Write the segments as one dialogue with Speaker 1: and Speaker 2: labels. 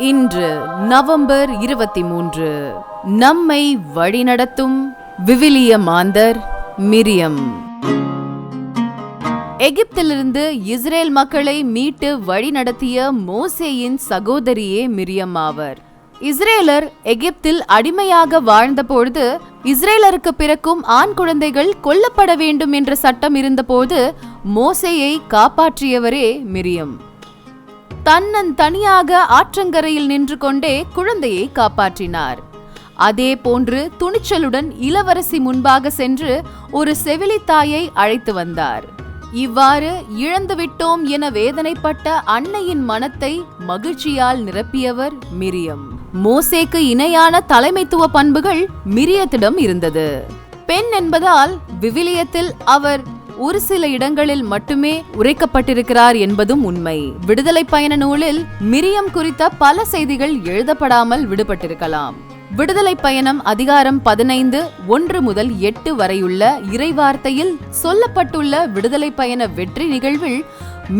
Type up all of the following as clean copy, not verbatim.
Speaker 1: இன்று நவம்பர் 23. நம்மை வழிநடத்தும் விவிலிய மாந்தர் மிரியம். எகிப்திலிருந்து இஸ்ரேல் மக்களை மீட்டு வழிநடத்திய மோசேயின் சகோதரியே மிரியம் ஆவர். இஸ்ரேலர் எகிப்தில் அடிமையாக வாழ்ந்தபோது இஸ்ரேலருக்கு பிறக்கும் ஆண் குழந்தைகள் கொல்லப்பட வேண்டும் என்ற சட்டம் இருந்தபோது மோசேயை காப்பாற்றியவரே மிரியம். தனியாக ஆற்றங்கரையில் நின்று கொண்டே குழந்தையை காப்பாற்றினார். அதே போன்று துணிச்சலுடன் இளவரசி முன்பாக சென்று ஒரு செவிலித்தாயை அழைத்து வந்தார். இவ்வாறு இழந்துவிட்டோம் என வேதனைப்பட்ட அன்னையின் மனத்தை மகிழ்ச்சியால் நிரப்பியவர் மிரியம். மோசேக்கு இணையான தலைமைத்துவ பண்புகள் மிரியத்திடம் இருந்தது. பெண் என்பதால் விவிலியத்தில் அவர் ஒரு சில இடங்களில் மட்டுமே உரைக்கப்பட்டிருக்கிறார் என்பதும் உண்மை. விடுதலை பயண நூலில் மிரியம் குறித்த பல செய்திகள் எழுதப்படாமல் விடுபட்டிருக்கலாம். விடுதலை பயணம் அதிகாரம் 15 1-8 வரையுள்ள இறைவார்த்தையில் சொல்லப்பட்டுள்ள விடுதலை பயண வெற்றி நிகழ்வில்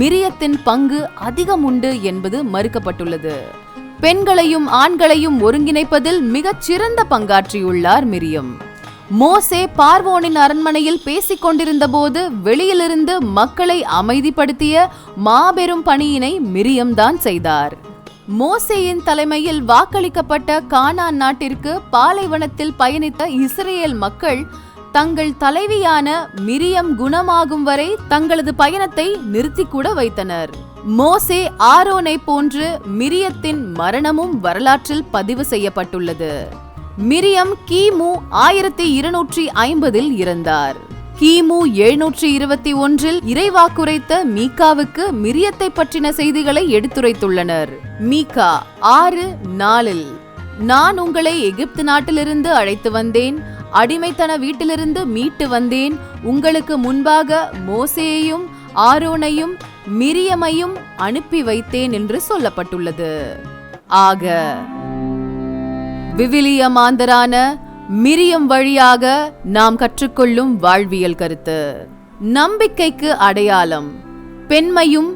Speaker 1: மிரியத்தின் பங்கு அதிகம் உண்டு என்பது மறுக்கப்பட்டுள்ளது. பெண்களையும் ஆண்களையும் ஒருங்கிணைப்பதில் மிகச் சிறந்த பங்காற்றியுள்ளார் மிரியம். மோசே பார்வோனின் அரண்மனையில் பேசிக் கொண்டிருந்த போது வெளியிலிருந்து மக்களை அமைதிப்படுத்திய மாபெரும் பணியினை மிரியம் தான் செய்தார். மோசேயின் தலைமையில் வாக்களிக்கப்பட்ட கானான் நாட்டிற்கு பாலைவனத்தில் பயணித்த இஸ்ரேல் மக்கள் தங்கள் தலைவியான மிரியம் குணமாகும் வரை தங்களது பயணத்தை நிறுத்தி கூட வைத்தனர். மோசே ஆரோனை போன்று மிரியத்தின் மரணமும் வரலாற்றில் பதிவு செய்யப்பட்டுள்ளது. மிரியம் கிமு 1250 இறந்தார். கிமு 721 இறைவாக்குரைத்த மீகாவுக்கு மிரியத்தை பற்றின செய்திகளை எடுத்துரைத்துள்ளனர். மீகா 6:4 நான் உங்களை எகிப்து நாட்டிலிருந்து அழைத்து வந்தேன், அடிமைத்தன வீட்டிலிருந்து மீட்டு வந்தேன், உங்களுக்கு முன்பாக மோசேயையும் ஆரோனையும் மிரியமையும் அனுப்பி வைத்தேன் என்று சொல்லப்பட்டுள்ளது. ஆக விவிலிய மாந்தரான மிரியம் வழியாக நாம் கற்றுக்கொள்ளும் வாழ்வியல் கருத்து. நம்பிக்கைக்கு அடையாளம். பெண்மையும்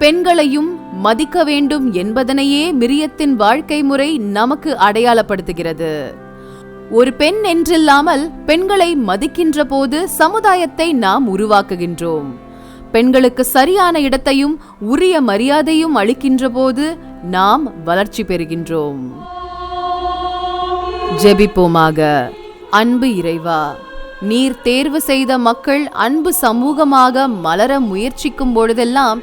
Speaker 1: பெண்களையும் மதிக்க வேண்டும் என்பதனையே மிரியத்தின் வாழ்க்கை முறை நமக்கு அடையாளப்படுத்துகிறது. ஒரு பெண் என்றில்லாமல் பெண்களை மதிக்கின்ற போது சமுதாயத்தை நாம் உருவாக்குகின்றோம். பெண்களுக்கு சரியான இடத்தையும் உரிய மரியாதையும் அளிக்கின்ற போது நாம் வளர்ச்சி பெறுகின்றோம். ஜெபிப்போமாக. அன்பு இறைவா, நீர் தேர்வு செய்த மக்கள் அன்பு சமூகமாக மலர முயற்சிக்கும் பொழுதெல்லாம்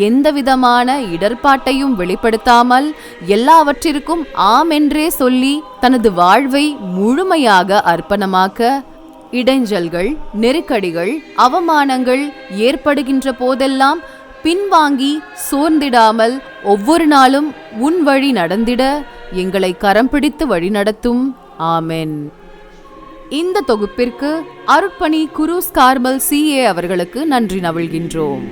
Speaker 1: எந்தவிதமான இடர்பாட்டையும் வெளிப்படுத்தாமல் எல்லாவற்றிற்கும் ஆம் என்றே சொல்லி தனது வாழ்வை முழுமையாக அர்ப்பணமாக்க, இடைஞ்சல்கள், நெருக்கடிகள், அவமானங்கள் ஏற்படுகின்ற போதெல்லாம் பின்வாங்கி சோர்ந்திடாமல் ஒவ்வொரு நாளும் உன் வழி நடந்திட எங்களை கரம் பிடித்து வழிநடத்தும். ஆமென். இந்த தொகுப்பிற்கு அருட்பணி குரூஸ் கார்மல் CA அவர்களுக்கு நன்றி நவிழ்கின்றோம்.